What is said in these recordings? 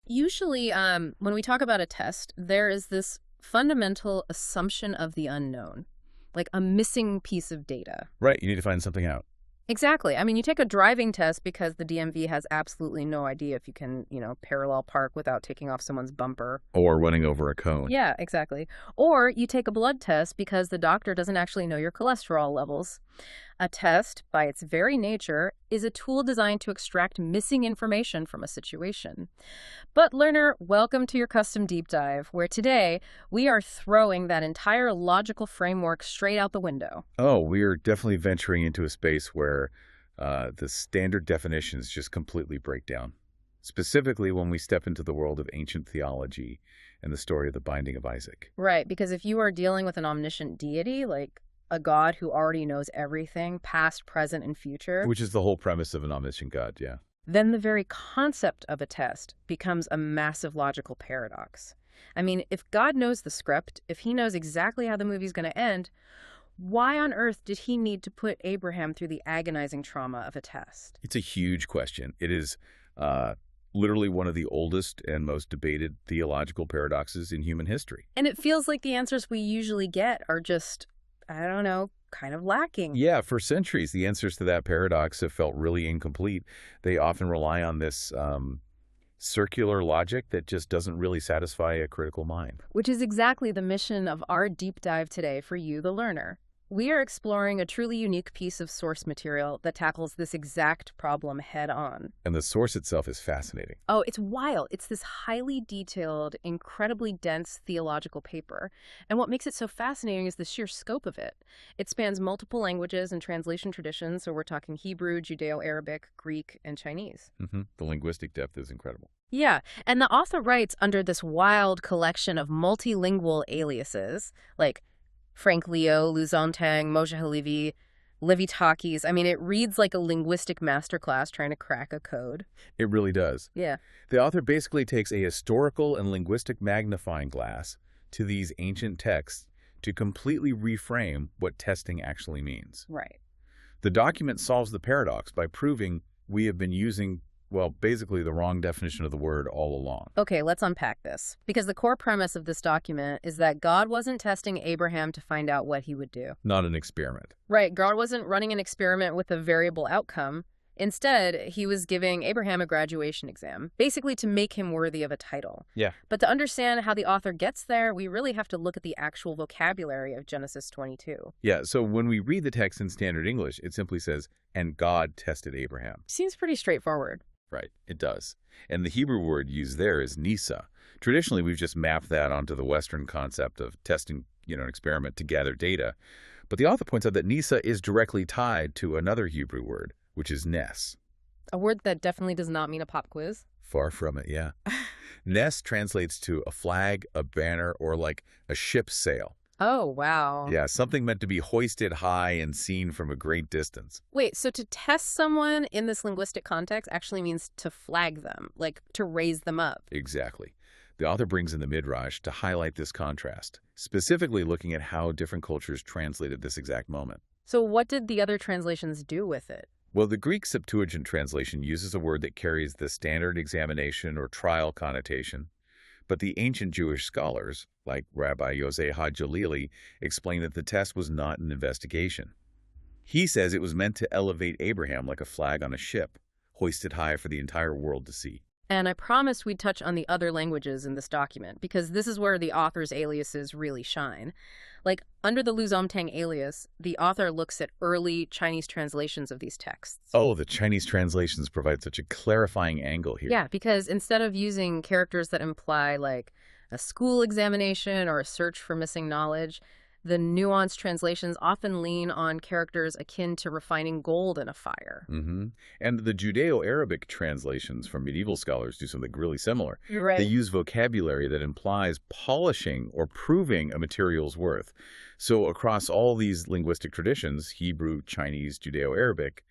Usually, when we talk about a test, there is this fundamental assumption of the unknown, like a missing piece of data. Right, you need to find something out. Exactly. I mean, you take a driving test because the DMV has absolutely no idea if you can, parallel park without taking off someone's bumper. Or running over a cone. Yeah, exactly. Or you take a blood test because the doctor doesn't actually know your cholesterol levels. A test, by its very nature, is a tool designed to extract missing information from a situation. But learner, welcome to your custom deep dive, where today we are throwing that entire logical framework straight out the window. Oh, we are definitely venturing into a space where the standard definitions just completely break down. Specifically when we step into the world of ancient theology and the story of the binding of Isaac. Right, because if you are dealing with an omniscient deity, like a god who already knows everything, past, present, and future, Which is the whole premise of an omniscient God, yeah. then the very concept of a test becomes a massive logical paradox. I mean, if God knows the script, if he knows exactly how the movie's going to end, why on earth did he need to put Abraham through the agonizing trauma of a test? It's a huge question. It is literally one of the oldest and most debated theological paradoxes in human history. And it feels like the answers we usually get are just, I don't know, kind of lacking. Yeah, for centuries, the answers to that paradox have felt really incomplete. They often rely on this circular logic that just doesn't really satisfy a critical mind. Which is exactly the mission of our deep dive today for you, the learner. We are exploring a truly unique piece of source material that tackles this exact problem head on. And the source itself is fascinating. Oh, it's wild. It's this highly detailed, incredibly dense theological paper. And what makes it so fascinating is the sheer scope of it. It spans multiple languages and translation traditions, so we're talking Hebrew, Judeo-Arabic, Greek, and Chinese. The linguistic depth is incredible. Yeah, and the author writes under this wild collection of multilingual aliases, like Frank Leo, Liu Zongtang, Moshe Halevi, Livy Takis. I mean, it reads like a linguistic masterclass trying to crack a code. It really does. Yeah. The author basically takes a historical and linguistic magnifying glass to these ancient texts to completely reframe what testing actually means. Right. The document solves the paradox by proving we have been using, well, basically the wrong definition of the word all along. Okay, let's unpack this. Because the core premise of this document is that God wasn't testing Abraham to find out what he would do. Not an experiment. Right, God wasn't running an experiment with a variable outcome. Instead, he was giving Abraham a graduation exam, basically to make him worthy of a title. Yeah. But to understand how the author gets there, we really have to look at the actual vocabulary of Genesis 22. Yeah, so when we read the text in standard English, it simply says, "And God tested Abraham." Seems pretty straightforward. Right, it does. And the Hebrew word used there is nisa. Traditionally, we've just mapped that onto the Western concept of testing, an experiment to gather data. But the author points out that nisa is directly tied to another Hebrew word, which is nes. A word that definitely does not mean a pop quiz. Far from it, yeah. Nes translates to a flag, a banner, or like a ship's sail. Oh, wow. Yeah, something meant to be hoisted high and seen from a great distance. Wait, so to test someone in this linguistic context actually means to flag them, like to raise them up. Exactly. The author brings in the Midrash to highlight this contrast, specifically looking at how different cultures translated this exact moment. So what did the other translations do with it? Well, the Greek Septuagint translation uses a word that carries the standard examination or trial connotation. But the ancient Jewish scholars, like Rabbi Yosei HaJalili, explain that the test was not an investigation. He says it was meant to elevate Abraham like a flag on a ship, hoisted high for the entire world to see. And I promised we'd touch on the other languages in this document, because this is where the author's aliases really shine. Like, under the Liu Zongtang alias, the author looks at early Chinese translations of these texts. Oh, the Chinese translations provide such a clarifying angle here. Yeah, because instead of using characters that imply, like, a school examination or a search for missing knowledge, the nuanced translations often lean on characters akin to refining gold in a fire. And the Judeo-Arabic translations from medieval scholars do something really similar. Right. They use vocabulary that implies polishing or proving a material's worth. So across all these linguistic traditions, Hebrew, Chinese, Judeo-Arabic,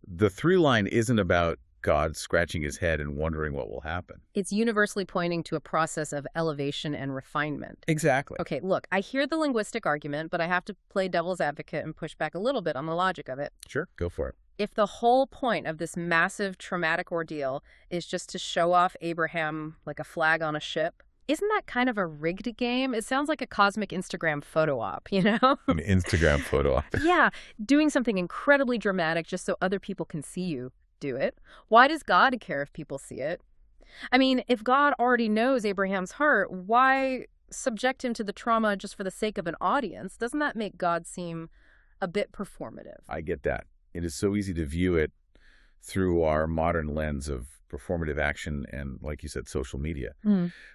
the through line isn't about God scratching his head and wondering what will happen. It's universally pointing to a process of elevation and refinement. Exactly. Okay, look, I hear the linguistic argument, but I have to play devil's advocate and push back a little bit on the logic of it. Sure, go for it. If the whole point of this massive traumatic ordeal is just to show off Abraham like a flag on a ship, isn't that kind of a rigged game? It sounds like a cosmic Instagram photo op, you know? An Instagram photo op. Yeah, doing something incredibly dramatic just so other people can see you do it. Why does God care if people see it? I mean, if God already knows Abraham's heart, why subject him to the trauma just for the sake of an audience? Doesn't that make God seem a bit performative? I get that. It is so easy to view it through our modern lens of performative action and, like you said, social media.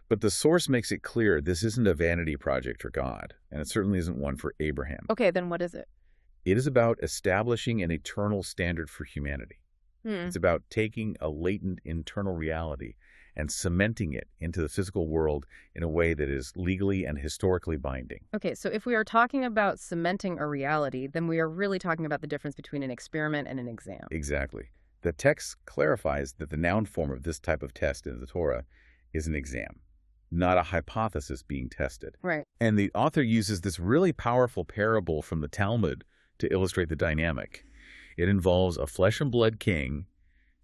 But the source makes it clear this isn't a vanity project for God, and it certainly isn't one for Abraham. Okay, then what is it? It is about establishing an eternal standard for humanity. It's about taking a latent internal reality and cementing it into the physical world in a way that is legally and historically binding. Okay, so if we are talking about cementing a reality, then we are really talking about the difference between an experiment and an exam. Exactly. The text clarifies that the noun form of this type of test in the Torah is an exam, not a hypothesis being tested. Right. And the author uses this really powerful parable from the Talmud to illustrate the dynamic. It involves a flesh and blood king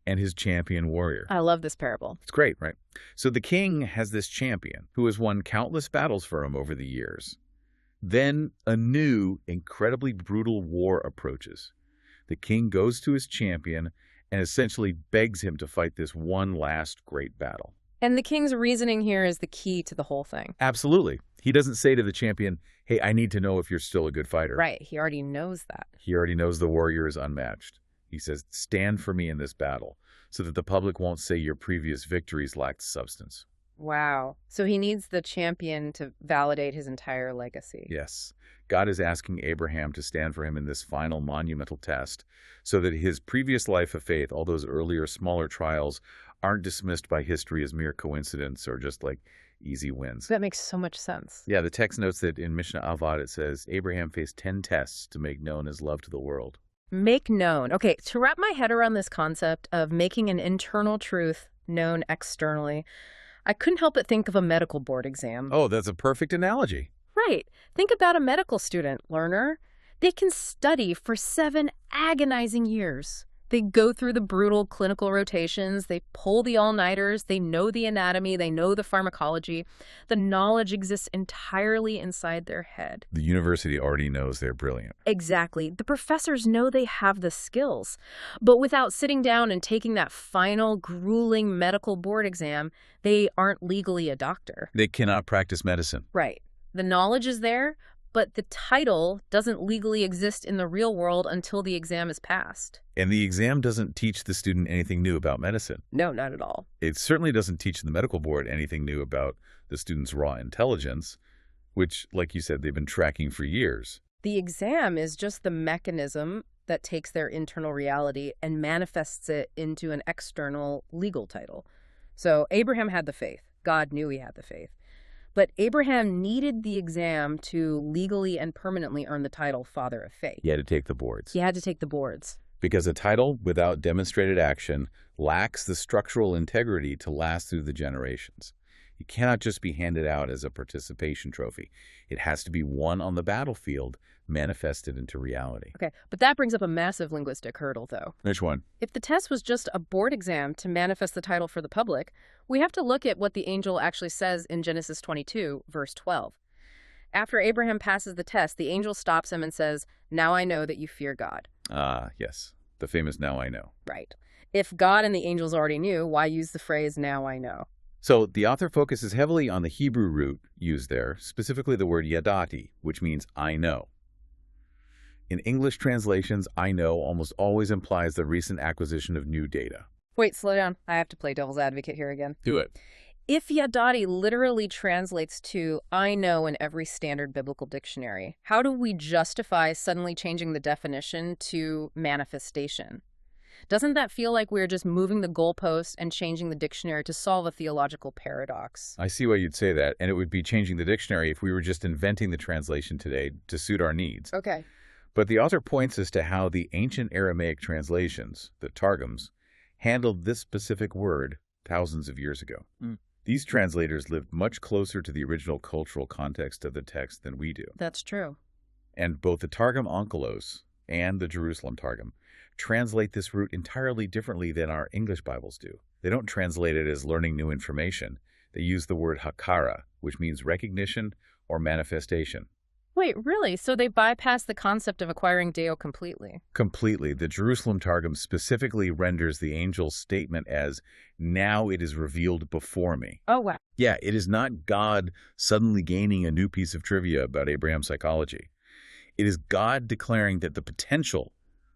and his champion warrior. I love this parable. It's great, right? So the king has this champion who has won countless battles for him over the years. Then a new, incredibly brutal war approaches. The king goes to his champion and essentially begs him to fight this one last great battle. And the king's reasoning here is the key to the whole thing. Absolutely. He doesn't say to the champion, hey, I need to know if you're still a good fighter. Right. He already knows that. He already knows the warrior is unmatched. He says, stand for me in this battle so that the public won't say your previous victories lacked substance. Wow. So he needs the champion to validate his entire legacy. Yes. God is asking Abraham to stand for him in this final monumental test so that his previous life of faith, all those earlier smaller trials, aren't dismissed by history as mere coincidence or just like easy wins. That makes so much sense. Yeah, the text notes that in Mishnah Avad it says, Abraham faced 10 tests to make known his love to the world. Make known. Okay, to wrap my head around this concept of making an internal truth known externally, I couldn't help but think of a medical board exam. Oh, that's a perfect analogy. Right. Think about a medical student, learner. They can study for 7 agonizing years. They go through the brutal clinical rotations. They pull the all-nighters. They know the anatomy. They know the pharmacology. The knowledge exists entirely inside their head. The university already knows they're brilliant. Exactly. The professors know they have the skills. But without sitting down and taking that final, grueling medical board exam, they aren't legally a doctor. They cannot practice medicine. Right. The knowledge is there, but the title doesn't legally exist in the real world until the exam is passed. And the exam doesn't teach the student anything new about medicine. No, not at all. It certainly doesn't teach the medical board anything new about the student's raw intelligence, which, like you said, they've been tracking for years. The exam is just the mechanism that takes their internal reality and manifests it into an external legal title. So Abraham had the faith. God knew he had the faith. But Abraham needed the exam to legally and permanently earn the title Father of Faith. He had to take the boards. He had to take the boards. Because a title without demonstrated action lacks the structural integrity to last through the generations. It cannot just be handed out as a participation trophy. It has to be won on the battlefield, manifested into reality. Okay, but that brings up a massive linguistic hurdle, though. Which one? If the test was just a board exam to manifest the title for the public, we have to look at what the angel actually says in Genesis 22, verse 12. After Abraham passes the test, the angel stops him and says, "Now I know that you fear God." Ah, yes. The famous "now I know." Right. If God and the angels already knew, why use the phrase, "now I know"? So the author focuses heavily on the Hebrew root used there, specifically the word yadati, which means I know. In English translations, I know almost always implies the recent acquisition of new data. Wait, slow down. I have to play devil's advocate here again. Do it. If yadati literally translates to I know in every standard biblical dictionary, how do we justify suddenly changing the definition to manifestation? Doesn't that feel like we're just moving the goalpost and changing the dictionary to solve a theological paradox? I see why you'd say that, and it would be changing the dictionary if we were just inventing the translation today to suit our needs. Okay. But the author points us to how the ancient Aramaic translations, the Targums, handled this specific word thousands of years ago. These translators lived much closer to the original cultural context of the text than we do. That's true. And both the Targum Onkelos and the Jerusalem Targum translate this root entirely differently than our English Bibles do. They don't translate it as learning new information. They use the word hakara, which means recognition or manifestation. Wait, really? So they bypass the concept of acquiring Deo completely? Completely. The Jerusalem Targum specifically renders the angel's statement as, "Now it is revealed before me." Oh, wow. Yeah, it is not God suddenly gaining a new piece of trivia about Abraham's psychology. It is God declaring that the potential,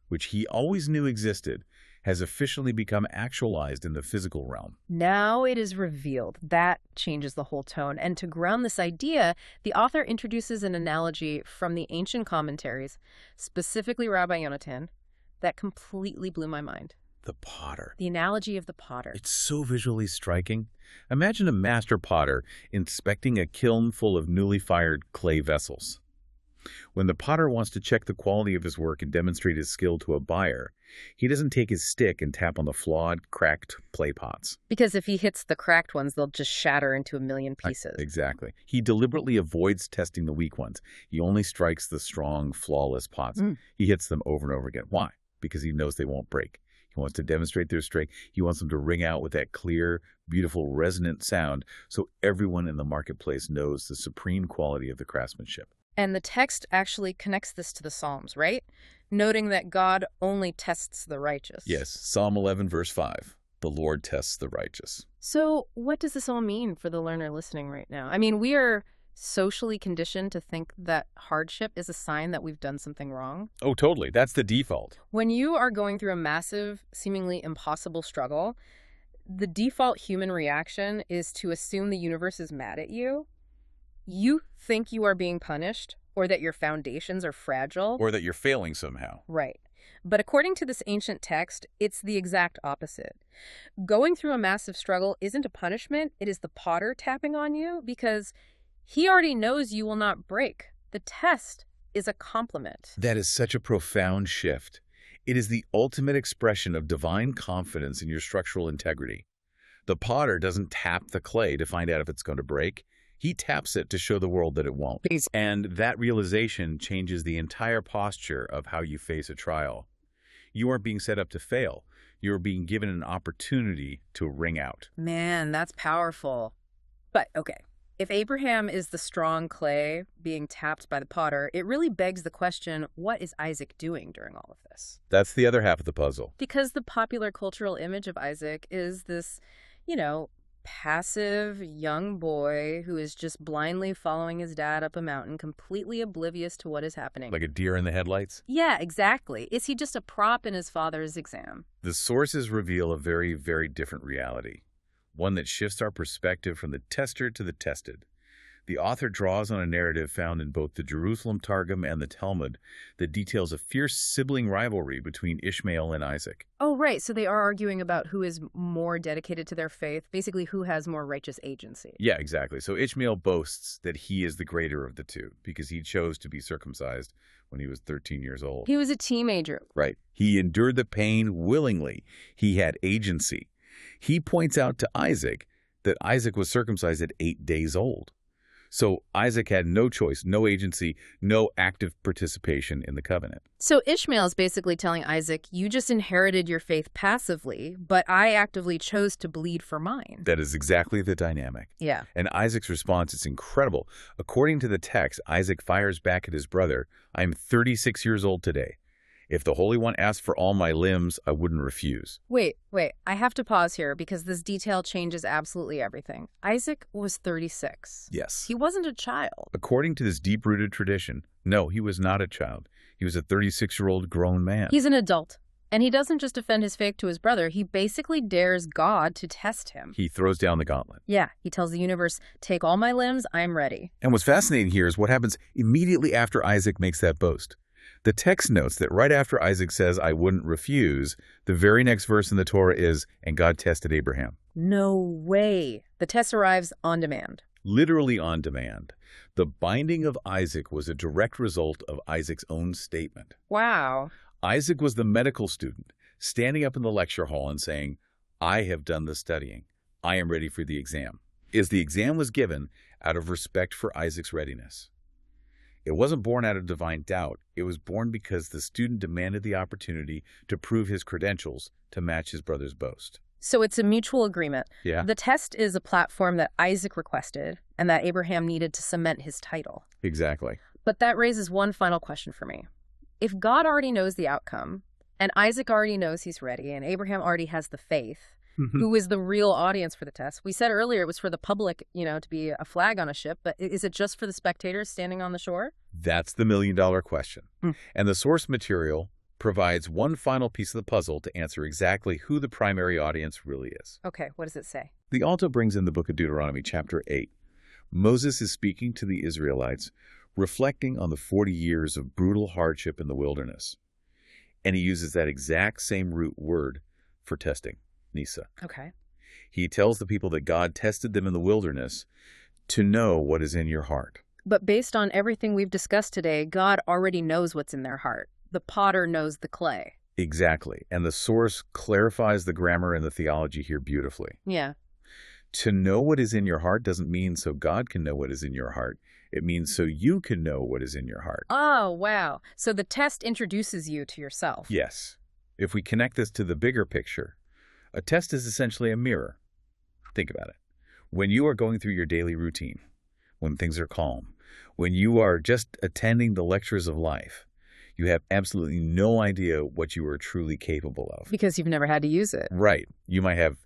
which he always knew existed, has officially become actualized in the physical realm. Now it is revealed. That changes the whole tone. And to ground this idea, the author introduces an analogy from the ancient commentaries, specifically Rabbi Yonatan, that completely blew my mind. The potter. The analogy of the potter. It's so visually striking. Imagine a master potter inspecting a kiln full of newly fired clay vessels. When the potter wants to check the quality of his work and demonstrate his skill to a buyer, he doesn't take his stick and tap on the flawed, cracked clay pots. Because if he hits the cracked ones, they'll just shatter into a million pieces. Exactly. He deliberately avoids testing the weak ones. He only strikes the strong, flawless pots. He hits them over and over again. Why? Because he knows they won't break. He wants to demonstrate their strength. He wants them to ring out with that clear, beautiful, resonant sound so everyone in the marketplace knows the supreme quality of the craftsmanship. And the text actually connects this to the Psalms, right? Noting that God only tests the righteous. Yes, Psalm 11, verse 5. The Lord tests the righteous. So what does this all mean for the learner listening right now? I mean, we are socially conditioned to think that hardship is a sign that we've done something wrong. Oh, totally. That's the default. When you are going through a massive, seemingly impossible struggle, the default human reaction is to assume the universe is mad at you. You think you are being punished, or that your foundations are fragile. Or that you're failing somehow. Right. But according to this ancient text, it's the exact opposite. Going through a massive struggle isn't a punishment. It is the potter tapping on you because he already knows you will not break. The test is a compliment. That is such a profound shift. It is the ultimate expression of divine confidence in your structural integrity. The potter doesn't tap the clay to find out if it's going to break. He taps it to show the world that it won't. And that realization changes the entire posture of how you face a trial. You aren't being set up to fail. You're being given an opportunity to ring out. Man, that's powerful. But, okay, if Abraham is the strong clay being tapped by the potter, it really begs the question, what is Isaac doing during all of this? That's the other half of the puzzle. Because the popular cultural image of Isaac is this, passive young boy who is just blindly following his dad up a mountain, completely oblivious to what is happening. Like a deer in the headlights? Yeah, exactly. Is he just a prop in his father's exam? The sources reveal a very, very different reality, one that shifts our perspective from the tester to the tested. The author draws on a narrative found in both the Jerusalem Targum and the Talmud that details a fierce sibling rivalry between Ishmael and Isaac. Oh, right. So they are arguing about who is more dedicated to their faith, basically who has more righteous agency. Yeah, exactly. So Ishmael boasts that he is the greater of the two because he chose to be circumcised when he was 13 years old. He was a teenager. Right. He endured the pain willingly. He had agency. He points out to Isaac that Isaac was circumcised at 8 days old. So Isaac had no choice, no agency, no active participation in the covenant. So Ishmael is basically telling Isaac, you just inherited your faith passively, but I actively chose to bleed for mine. That is exactly the dynamic. Yeah. And Isaac's response is incredible. According to the text, Isaac fires back at his brother, I'm 36 years old today. If the Holy One asked for all my limbs, I wouldn't refuse. Wait. I have to pause here because this detail changes absolutely everything. Isaac was 36. Yes. He wasn't a child. According to this deep-rooted tradition, no, he was not a child. He was a 36-year-old grown man. He's an adult. And he doesn't just defend his faith to his brother. He basically dares God to test him. He throws down the gauntlet. Yeah. He tells the universe, take all my limbs, I'm ready. And what's fascinating here is what happens immediately after Isaac makes that boast. The text notes that right after Isaac says, I wouldn't refuse, the very next verse in the Torah is, and God tested Abraham. No way. The test arrives on demand. Literally on demand. The binding of Isaac was a direct result of Isaac's own statement. Wow. Isaac was the medical student, standing up in the lecture hall and saying, I have done the studying. I am ready for the exam. As the exam was given out of respect for Isaac's readiness. It wasn't born out of divine doubt. It was born because the student demanded the opportunity to prove his credentials to match his brother's boast. So it's a mutual agreement. Yeah, The test is a platform that Isaac requested and that Abraham needed to cement his title. exactly. But that raises one final question for me. If God already knows the outcome, and Isaac already knows he's ready, and Abraham already has the faith, who is the real audience for the test? We said earlier it was for the public, to be a flag on a ship, but is it just for the spectators standing on the shore? That's the million-dollar question. Hmm. And the source material provides one final piece of the puzzle to answer exactly who the primary audience really is. Okay, what does it say? The Alto brings in the book of Deuteronomy, chapter 8. Moses is speaking to the Israelites, reflecting on the 40 years of brutal hardship in the wilderness. And he uses that exact same root word for testing, Nisa. Okay. He tells the people that God tested them in the wilderness to know what is in your heart. But based on everything we've discussed today, God already knows what's in their heart. The potter knows the clay. Exactly. And the source clarifies the grammar and the theology here beautifully. Yeah. To know what is in your heart doesn't mean so God can know what is in your heart. It means so you can know what is in your heart. Oh, wow. So the test introduces you to yourself. Yes. If we connect this to the bigger picture, a test is essentially a mirror. Think about it. When you are going through your daily routine, when things are calm, when you are just attending the lectures of life, you have absolutely no idea what you are truly capable of. Because you've never had to use it. Right. You might have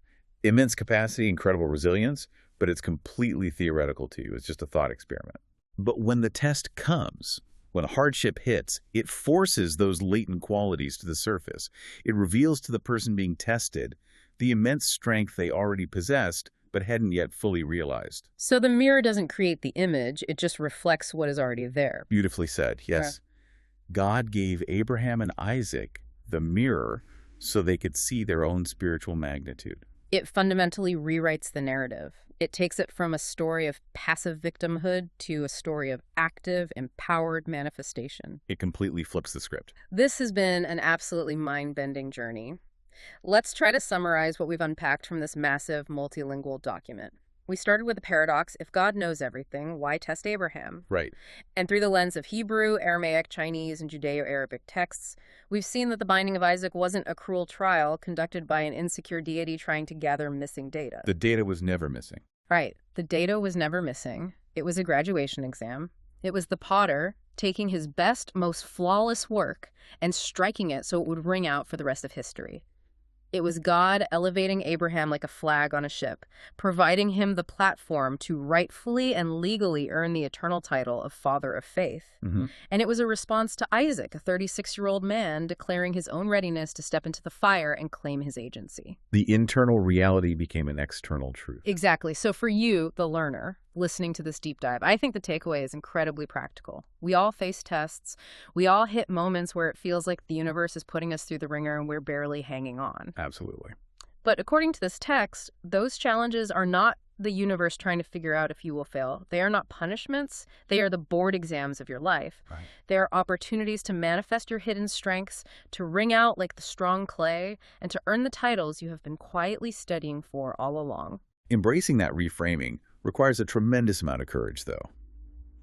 immense capacity, incredible resilience, but it's completely theoretical to you. It's just a thought experiment. But when the test comes, when a hardship hits, it forces those latent qualities to the surface. It reveals to the person being tested the immense strength they already possessed, but hadn't yet fully realized. So the mirror doesn't create the image, it just reflects what is already there. Beautifully said, yes. God gave Abraham and Isaac the mirror so they could see their own spiritual magnitude. It fundamentally rewrites the narrative. It takes it from a story of passive victimhood to a story of active, empowered manifestation. It completely flips the script. This has been an absolutely mind-bending journey. Let's try to summarize what we've unpacked from this massive multilingual document. We started with the paradox: if God knows everything, why test Abraham? Right. And through the lens of Hebrew, Aramaic, Chinese, and Judeo-Arabic texts, we've seen that the binding of Isaac wasn't a cruel trial conducted by an insecure deity trying to gather missing data. The data was never missing. Right. The data was never missing. It was a graduation exam. It was the potter taking his best, most flawless work and striking it so it would ring out for the rest of history. It was God elevating Abraham like a flag on a ship, providing him the platform to rightfully and legally earn the eternal title of Father of Faith. Mm-hmm. And it was a response to Isaac, a 36-year-old man, declaring his own readiness to step into the fire and claim his agency. The internal reality became an external truth. Exactly. So for you, the learner, listening to this deep dive, I think the takeaway is incredibly practical. We all face tests. We all hit moments where it feels like the universe is putting us through the ringer and we're barely hanging on. Absolutely. But according to this text, those challenges are not the universe trying to figure out if you will fail. They are not punishments. They are the board exams of your life. Right. They are opportunities to manifest your hidden strengths, to ring out like the strong clay, and to earn the titles you have been quietly studying for all along. Embracing that reframing requires a tremendous amount of courage, though.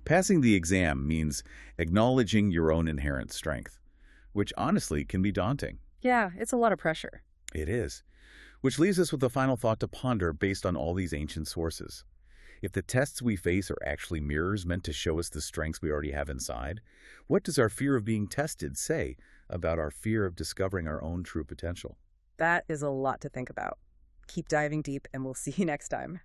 Passing the exam means acknowledging your own inherent strength, which honestly can be daunting. Yeah, it's a lot of pressure. It is. Which leaves us with a final thought to ponder based on all these ancient sources. If the tests we face are actually mirrors meant to show us the strengths we already have inside, what does our fear of being tested say about our fear of discovering our own true potential? That is a lot to think about. Keep diving deep, and we'll see you next time.